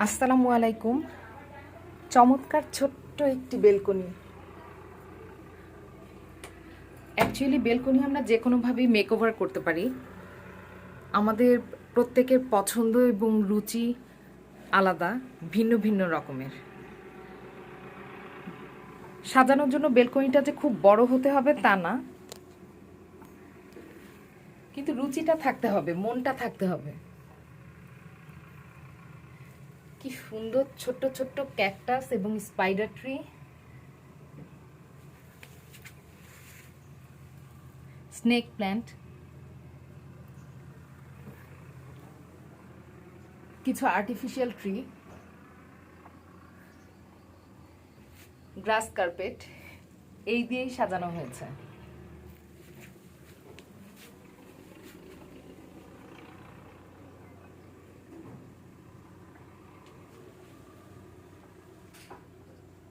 আসসালামু আলাইকুম। চমৎকার ছোট্ট একটি বেলকনি। অ্যাকচুয়ালি বেলকনি আমরা যে কোনোভাবেই মেকওভার করতে পারি। আমাদের প্রত্যেকের পছন্দ এবং রুচি আলাদা, ভিন্ন ভিন্ন রকমের। সাজানোর জন্য বেলকনিটা যে খুব বড় হতে হবে তা না, কিন্তু রুচিটা থাকতে হবে, মনটা থাকতে হবে। কি সুন্দর ছোট্ট ছোট্ট ক্যাকটাস এবং স্পাইডার ট্রি, স্নেক প্ল্যান্ট, কিছু আর্টিফিশিয়াল ট্রি, গ্রাস কার্পেট, এই দিয়েই সাজানো হয়েছে।